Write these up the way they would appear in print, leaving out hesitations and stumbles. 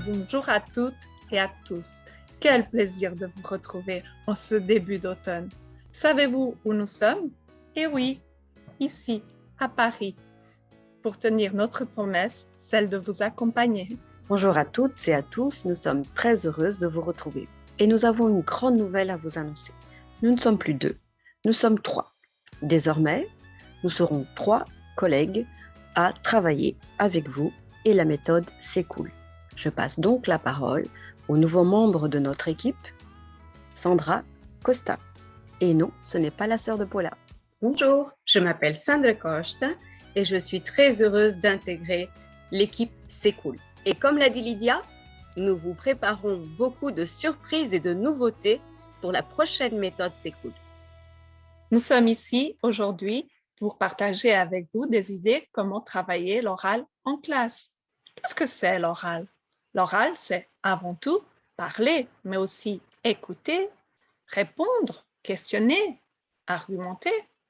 Bonjour à toutes et à tous. Quel plaisir de vous retrouver en ce début d'automne. Savez-vous où nous sommes? Eh oui, ici, à Paris, pour tenir notre promesse, celle de vous accompagner. Bonjour à toutes et à tous, nous sommes très heureuses de vous retrouver. Et nous avons une grande nouvelle à vous annoncer. Nous ne sommes plus 2, nous sommes 3. Désormais, nous serons 3 collègues à travailler avec vous et la méthode C'est cool. Je passe donc la parole au nouveau membre de notre équipe, Sandra Costa. Et non, ce n'est pas la sœur de Paula. Bonjour, je m'appelle Sandra Costa et je suis très heureuse d'intégrer l'équipe C'est cool. Et comme l'a dit Lydia, nous vous préparons beaucoup de surprises et de nouveautés pour la prochaine méthode C'est cool. Nous sommes ici aujourd'hui pour partager avec vous des idées comment travailler l'oral en classe. Qu'est-ce que c'est l'oral? L'oral, c'est avant tout parler, mais aussi écouter, répondre, questionner, argumenter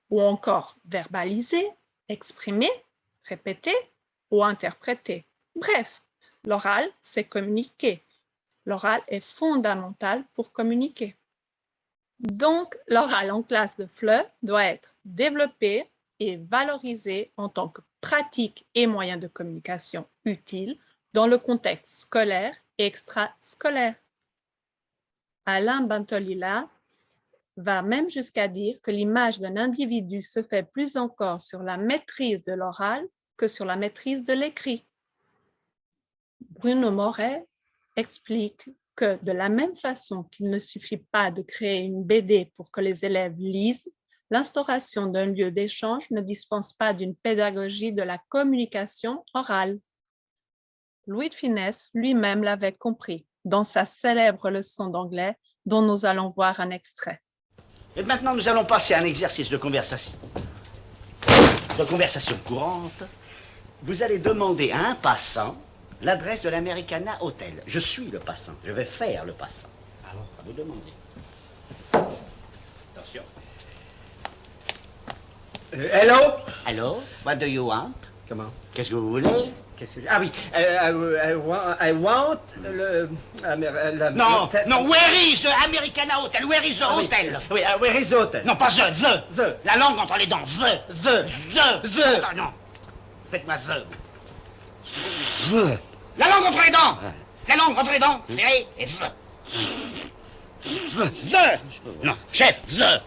ou encore verbaliser, exprimer, répéter ou interpréter. Bref, l'oral, c'est communiquer. L'oral est fondamental pour communiquer. Donc, l'oral en classe de FLE doit être développé et valorisé en tant que pratique et moyen de communication utile dans le contexte scolaire et extrascolaire. Alain Bentolila va même jusqu'à dire que l'image d'un individu se fait plus encore sur la maîtrise de l'oral que sur la maîtrise de l'écrit. Bruno Moret explique que de la même façon qu'il ne suffit pas de créer une BD pour que les élèves lisent, l'instauration d'un lieu d'échange ne dispense pas d'une pédagogie de la communication orale. Louis de Funès lui-même l'avait compris dans sa célèbre leçon d'anglais dont nous allons voir un extrait. Et maintenant, nous allons passer à un exercice de conversation. De conversation courante. Vous allez demander à un passant l'adresse de l'Americana Hotel. Je suis le passant. Je vais faire le passant. Alors, à vous demander. Attention. Hello? Allô? What do you want? Comment? Qu'est-ce que vous voulez? Ah oui, I want le... Non, non, where is the Americana Hotel? Where is the hotel? Oui, where is the hotel? Non, pas the. The. La langue entre les dents. The. The. Non. Faites-moi the. The. La langue entre les dents. La langue entre les dents. Serré et the. The. Non, chef, the.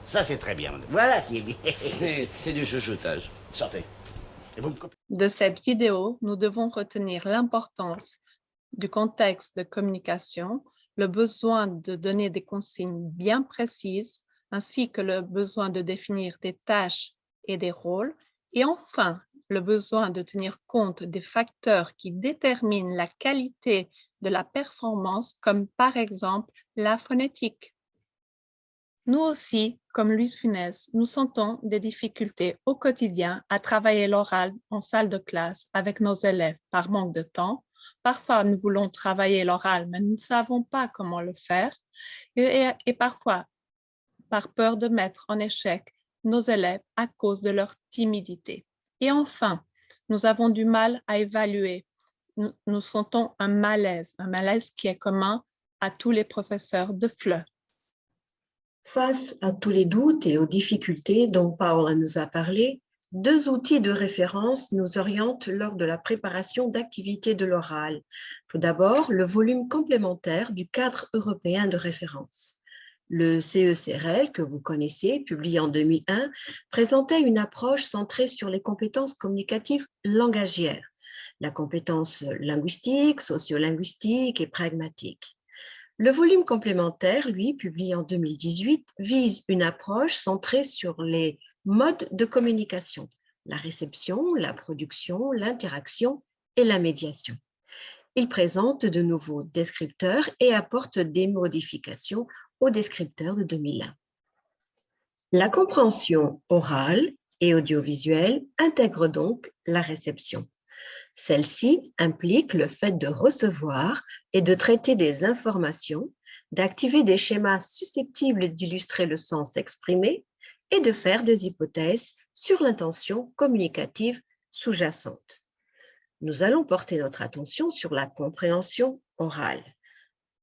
Ça, c'est très bien. Voilà qui est bien. C'est du chuchotage. Sortez. Et vous me copiez. De cette vidéo, nous devons retenir l'importance du contexte de communication, le besoin de donner des consignes bien précises, ainsi que le besoin de définir des tâches et des rôles, et enfin, le besoin de tenir compte des facteurs qui déterminent la qualité de la performance, comme par exemple la phonétique. Nous aussi, comme Louis de Funès, nous sentons des difficultés au quotidien à travailler l'oral en salle de classe avec nos élèves par manque de temps. Parfois, nous voulons travailler l'oral, mais nous ne savons pas comment le faire. Et parfois, par peur de mettre en échec nos élèves à cause de leur timidité. Et enfin, nous avons du mal à évaluer. Nous sentons un malaise qui est commun à tous les professeurs de FLE. Face à tous les doutes et aux difficultés dont Paola nous a parlé, 2 outils de référence nous orientent lors de la préparation d'activités de l'oral. Tout d'abord, le volume complémentaire du cadre européen de référence. Le CECRL, que vous connaissez, publié en 2001, présentait une approche centrée sur les compétences communicatives langagières, la compétence linguistique, sociolinguistique et pragmatique. Le volume complémentaire, lui, publié en 2018, vise une approche centrée sur les modes de communication, la réception, la production, l'interaction et la médiation. Il présente de nouveaux descripteurs et apporte des modifications aux descripteurs de 2001. La compréhension orale et audiovisuelle intègre donc la réception. Celle-ci implique le fait de recevoir et de traiter des informations, d'activer des schémas susceptibles d'illustrer le sens exprimé et de faire des hypothèses sur l'intention communicative sous-jacente. Nous allons porter notre attention sur la compréhension orale.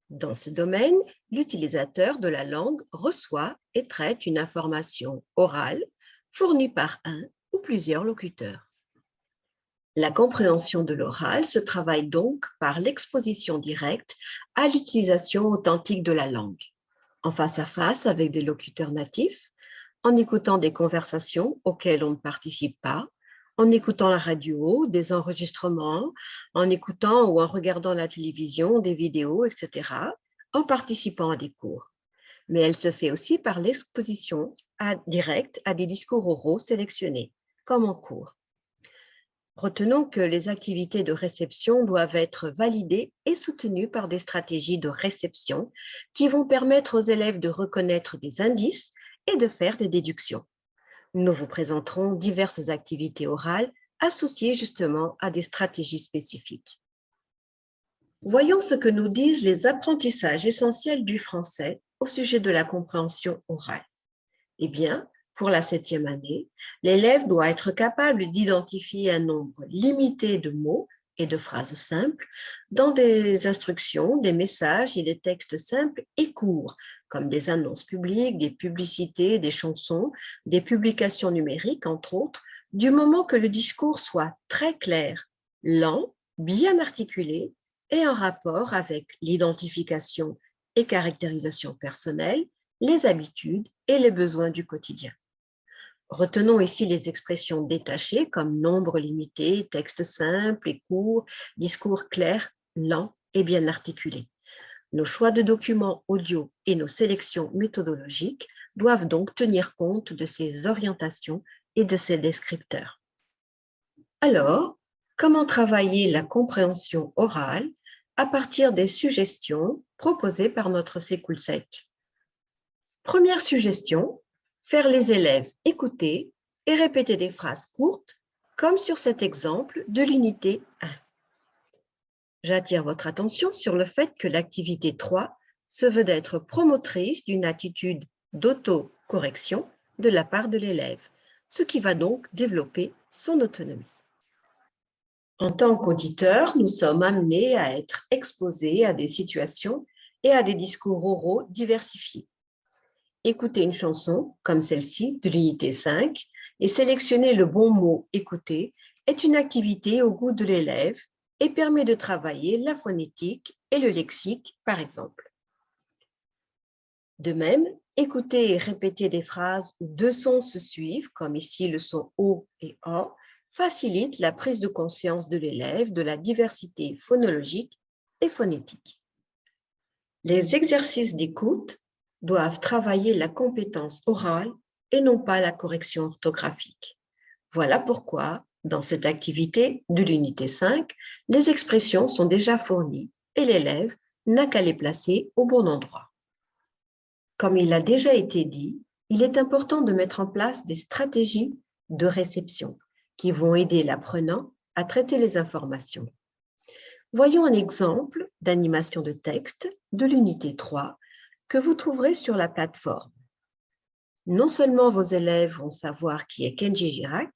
Dans ce domaine, l'utilisateur de la langue reçoit et traite une information orale fournie par un ou plusieurs locuteurs. La compréhension de l'oral se travaille donc par l'exposition directe à l'utilisation authentique de la langue, en face à face avec des locuteurs natifs, en écoutant des conversations auxquelles on ne participe pas, en écoutant la radio, des enregistrements, en écoutant ou en regardant la télévision, des vidéos, etc., en participant à des cours. Mais elle se fait aussi par l'exposition directe à des discours oraux sélectionnés, comme en cours. Retenons que les activités de réception doivent être validées et soutenues par des stratégies de réception qui vont permettre aux élèves de reconnaître des indices et de faire des déductions. Nous vous présenterons diverses activités orales associées justement à des stratégies spécifiques. Voyons ce que nous disent les apprentissages essentiels du français au sujet de la compréhension orale. Eh bien, pour la 7e année, l'élève doit être capable d'identifier un nombre limité de mots et de phrases simples dans des instructions, des messages et des textes simples et courts, comme des annonces publiques, des publicités, des chansons, des publications numériques, entre autres, du moment que le discours soit très clair, lent, bien articulé et en rapport avec l'identification et caractérisation personnelle, les habitudes et les besoins du quotidien. Retenons ici les expressions détachées comme nombre limité, texte simple et court, discours clair, lent et bien articulé. Nos choix de documents audio et nos sélections méthodologiques doivent donc tenir compte de ces orientations et de ces descripteurs. Alors, comment travailler la compréhension orale à partir des suggestions proposées par notre Sécoul 7? Première suggestion, faire les élèves écouter et répéter des phrases courtes, comme sur cet exemple de l'unité 1. J'attire votre attention sur le fait que l'activité 3 se veut d'être promotrice d'une attitude d'auto-correction de la part de l'élève, ce qui va donc développer son autonomie. En tant qu'auditeur, nous sommes amenés à être exposés à des situations et à des discours oraux diversifiés. Écouter une chanson, comme celle-ci, de l'unité 5, et sélectionner le bon mot « écouter » est une activité au goût de l'élève et permet de travailler la phonétique et le lexique, par exemple. De même, écouter et répéter des phrases où deux sons se suivent, comme ici le son O et O, facilite la prise de conscience de l'élève de la diversité phonologique et phonétique. Les exercices d'écoute doivent travailler la compétence orale et non pas la correction orthographique. Voilà pourquoi, dans cette activité de l'unité 5, les expressions sont déjà fournies et l'élève n'a qu'à les placer au bon endroit. Comme il a déjà été dit, il est important de mettre en place des stratégies de réception qui vont aider l'apprenant à traiter les informations. Voyons un exemple d'animation de texte de l'unité 3 que vous trouverez sur la plateforme. Non seulement vos élèves vont savoir qui est Kenji Girac,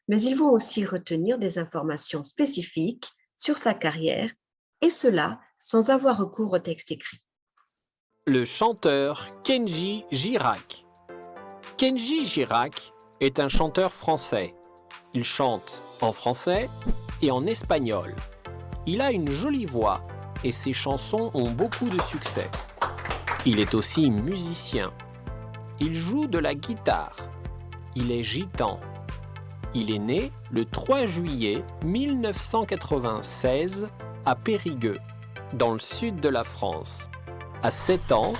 mais ils vont aussi retenir des informations spécifiques sur sa carrière, et cela sans avoir recours au texte écrit. Le chanteur Kenji Girac. Kenji Girac est un chanteur français. Il chante en français et en espagnol. Il a une jolie voix et ses chansons ont beaucoup de succès. Il est aussi musicien. Il joue de la guitare. Il est gitan. Il est né le 3 juillet 1996 à Périgueux, dans le sud de la France. À 7 ans,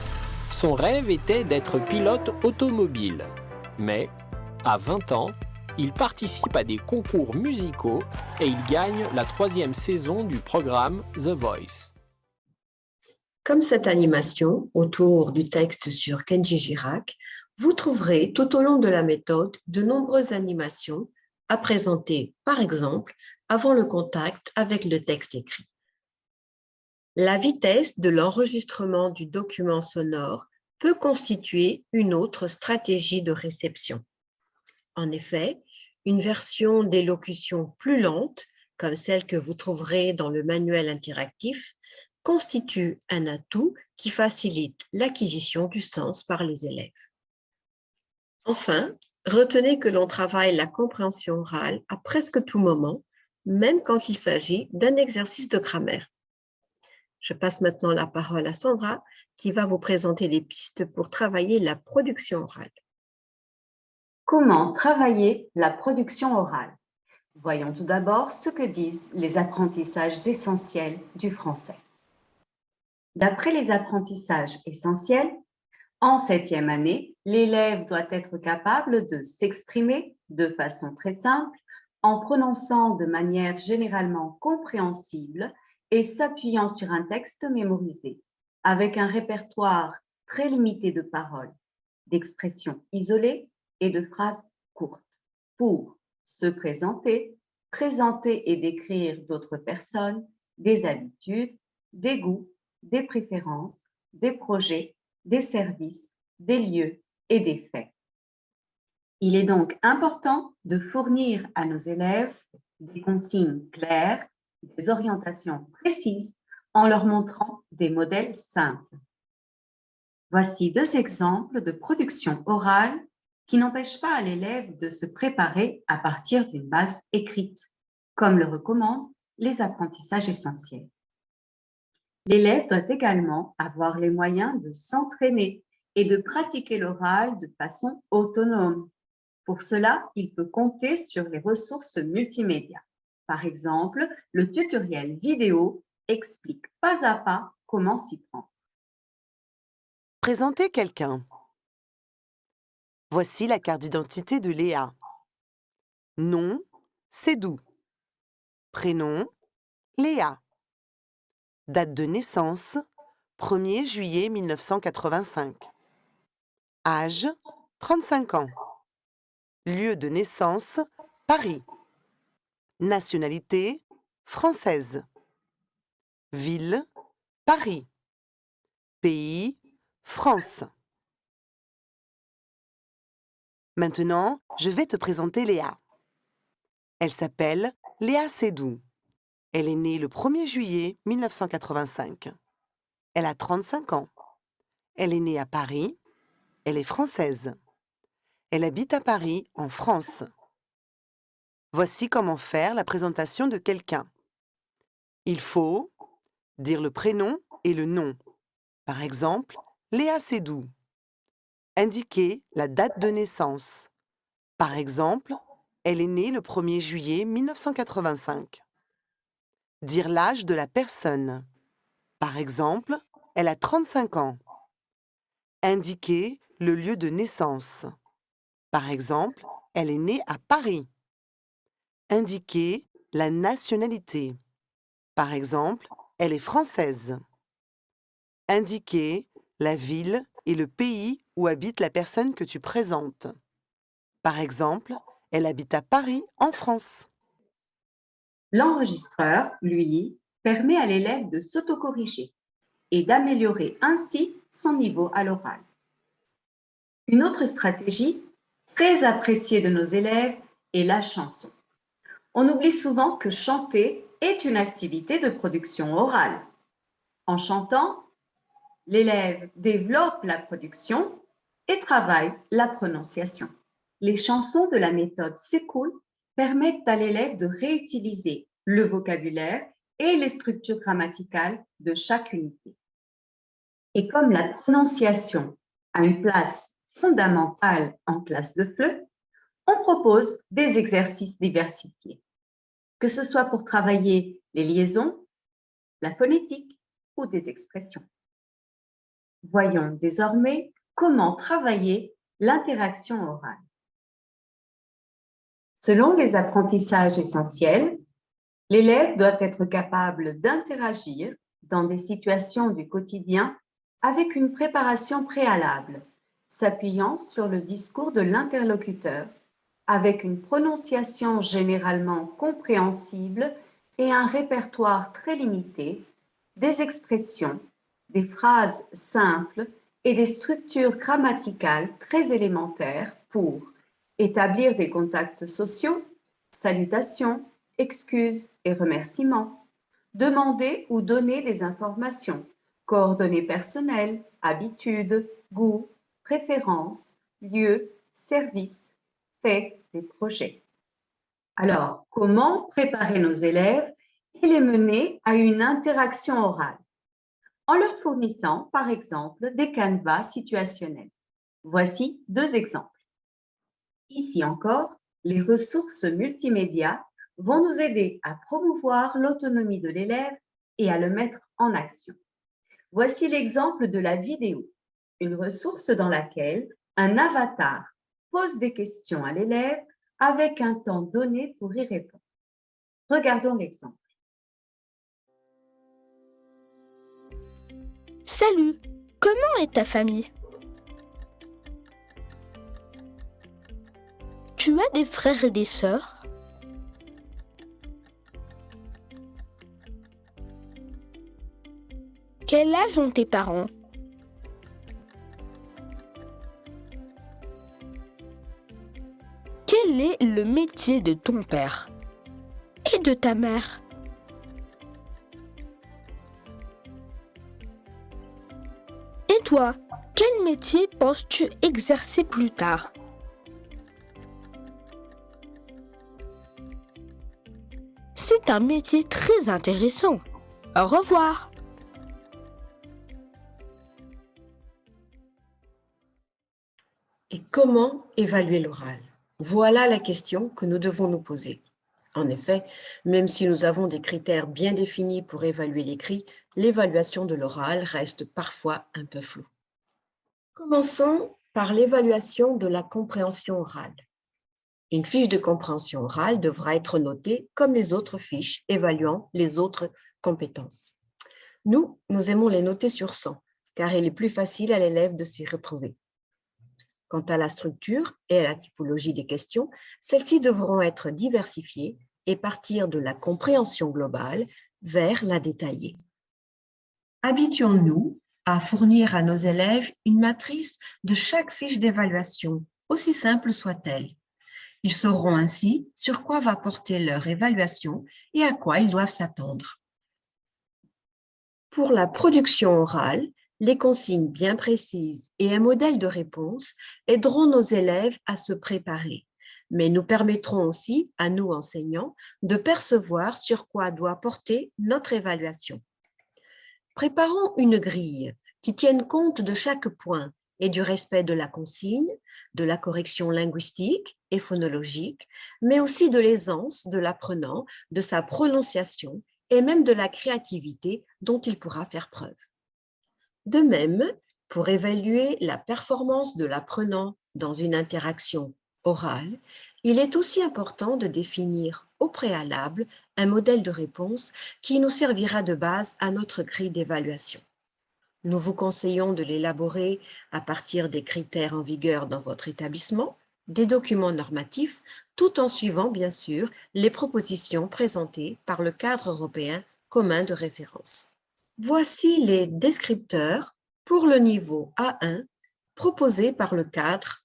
son rêve était d'être pilote automobile. Mais, à 20 ans, il participe à des concours musicaux et il gagne la 3e saison du programme The Voice. Comme cette animation autour du texte sur Kenji Girac, vous trouverez tout au long de la méthode de nombreuses animations à présenter, par exemple, avant le contact avec le texte écrit. La vitesse de l'enregistrement du document sonore peut constituer une autre stratégie de réception. En effet, une version d'élocution plus lente comme celles que vous trouverez dans le manuel interactif, constituent un atout qui facilite l'acquisition du sens par les élèves. Enfin, retenez que l'on travaille la compréhension orale à presque tout moment, même quand il s'agit d'un exercice de grammaire. Je passe maintenant la parole à Sandra, qui va vous présenter des pistes pour travailler la production orale. Comment travailler la production orale? Voyons tout d'abord ce que disent les apprentissages essentiels du français. D'après les apprentissages essentiels, en 7e année, l'élève doit être capable de s'exprimer de façon très simple, en prononçant de manière généralement compréhensible et s'appuyant sur un texte mémorisé, avec un répertoire très limité de paroles, d'expressions isolées et de phrases courtes, pour se présenter, présenter et décrire d'autres personnes, des habitudes, des goûts, des préférences, des projets, des services, des lieux et des faits. Il est donc important de fournir à nos élèves des consignes claires, des orientations précises en leur montrant des modèles simples. Voici 2 exemples de production orale qui n'empêchent pas à l'élève de se préparer à partir d'une base écrite, comme le recommandent les apprentissages essentiels. L'élève doit également avoir les moyens de s'entraîner et de pratiquer l'oral de façon autonome. Pour cela, il peut compter sur les ressources multimédia. Par exemple, le tutoriel vidéo explique pas à pas comment s'y prendre. Présenter quelqu'un. Voici la carte d'identité de Léa. Nom, Sédou. Prénom, Léa. Date de naissance, 1er juillet 1985. Âge, 35 ans. Lieu de naissance, Paris. Nationalité, française. Ville, Paris. Pays, France. Maintenant, je vais te présenter Léa. Elle s'appelle Léa Sédou. Elle est née le 1er juillet 1985. Elle a 35 ans. Elle est née à Paris. Elle est française. Elle habite à Paris, en France. Voici comment faire la présentation de quelqu'un. Il faut dire le prénom et le nom. Par exemple, Léa Sédou. Indiquer la date de naissance. Par exemple, elle est née le 1er juillet 1985. Dire l'âge de la personne. Par exemple, elle a 35 ans. Indiquer le lieu de naissance. Par exemple, elle est née à Paris. Indiquer la nationalité. Par exemple, elle est française. Indiquer la ville et le pays où habite la personne que tu présentes. Par exemple, elle habite à Paris, en France. L'enregistreur, lui, permet à l'élève de s'autocorriger et d'améliorer ainsi son niveau à l'oral. Une autre stratégie très appréciée de nos élèves est la chanson. On oublie souvent que chanter est une activité de production orale. En chantant, l'élève développe la production et travaille la prononciation. Les chansons de la méthode Sécoul permettent à l'élève de réutiliser le vocabulaire et les structures grammaticales de chaque unité. Et comme la prononciation a une place fondamentale en classe de FLE, on propose des exercices diversifiés, que ce soit pour travailler les liaisons, la phonétique ou des expressions. Voyons désormais comment travailler l'interaction orale. Selon les apprentissages essentiels, l'élève doit être capable d'interagir dans des situations du quotidien avec une préparation préalable, s'appuyant sur le discours de l'interlocuteur, avec une prononciation généralement compréhensible et un répertoire très limité, des expressions, des phrases simples et des structures grammaticales très élémentaires pour établir des contacts sociaux, salutations, excuses et remerciements. Demander ou donner des informations, coordonnées personnelles, habitudes, goûts, préférences, lieux, services, faits et projets. Alors, comment préparer nos élèves et les mener à une interaction orale? En leur fournissant, par exemple, des canevas situationnels. Voici 2 exemples. Ici encore, les ressources multimédia vont nous aider à promouvoir l'autonomie de l'élève et à le mettre en action. Voici l'exemple de la vidéo, une ressource dans laquelle un avatar pose des questions à l'élève avec un temps donné pour y répondre. Regardons l'exemple. Salut, comment est ta famille? Tu as des frères et des sœurs? Quel âge ont tes parents? Quel est le métier de ton père et de ta mère? Et toi, quel métier penses-tu exercer plus tard? C'est un métier très intéressant. Au revoir. Et comment évaluer l'oral? Voilà la question que nous devons nous poser. En effet, même si nous avons des critères bien définis pour évaluer l'écrit, l'évaluation de l'oral reste parfois un peu floue. Commençons par l'évaluation de la compréhension orale. Une fiche de compréhension orale devra être notée comme les autres fiches évaluant les autres compétences. Nous aimons les noter sur 100, car il est plus facile à l'élève de s'y retrouver. Quant à la structure et à la typologie des questions, celles-ci devront être diversifiées et partir de la compréhension globale vers la détaillée. Habituons-nous à fournir à nos élèves une matrice de chaque fiche d'évaluation, aussi simple soit-elle. Ils sauront ainsi sur quoi va porter leur évaluation et à quoi ils doivent s'attendre. Pour la production orale, les consignes bien précises et un modèle de réponse aideront nos élèves à se préparer, mais nous permettront aussi, à nous enseignants, de percevoir sur quoi doit porter notre évaluation. Préparons une grille qui tienne compte de chaque point et du respect de la consigne, de la correction linguistique et phonologique, mais aussi de l'aisance de l'apprenant, de sa prononciation et même de la créativité dont il pourra faire preuve. De même, pour évaluer la performance de l'apprenant dans une interaction orale, il est aussi important de définir au préalable un modèle de réponse qui nous servira de base à notre grille d'évaluation. Nous vous conseillons de l'élaborer à partir des critères en vigueur dans votre établissement, des documents normatifs, tout en suivant bien sûr les propositions présentées par le cadre européen commun de référence. Voici les descripteurs pour le niveau A1 proposés par le cadre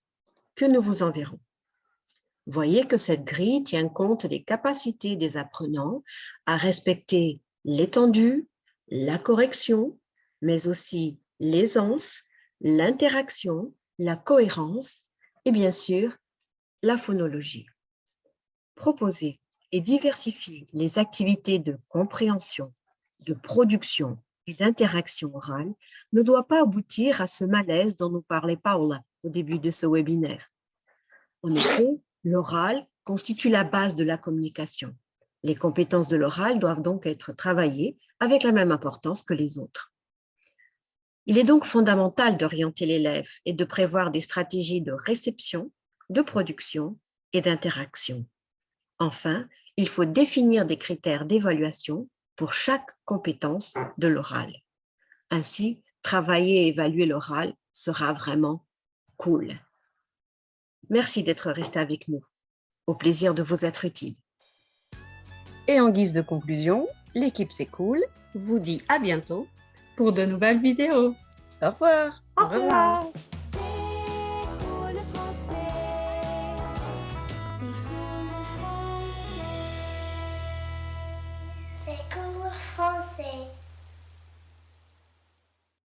que nous vous enverrons. Voyez que cette grille tient compte des capacités des apprenants à respecter l'étendue, la correction, mais aussi l'aisance, l'interaction, la cohérence et bien sûr la phonologie. Proposer et diversifier les activités de compréhension, de production et d'interaction orale ne doit pas aboutir à ce malaise dont nous parlait Paula au début de ce webinaire. En effet, l'oral constitue la base de la communication. Les compétences de l'oral doivent donc être travaillées avec la même importance que les autres. Il est donc fondamental d'orienter l'élève et de prévoir des stratégies de réception, de production et d'interaction. Enfin, il faut définir des critères d'évaluation pour chaque compétence de l'oral. Ainsi, travailler et évaluer l'oral sera vraiment cool. Merci d'être resté avec nous. Au plaisir de vous être utile. Et en guise de conclusion, l'équipe C'est Cool vous dit à bientôt Pour de nouvelles vidéos. Au revoir. Au revoir. C'est comme le français.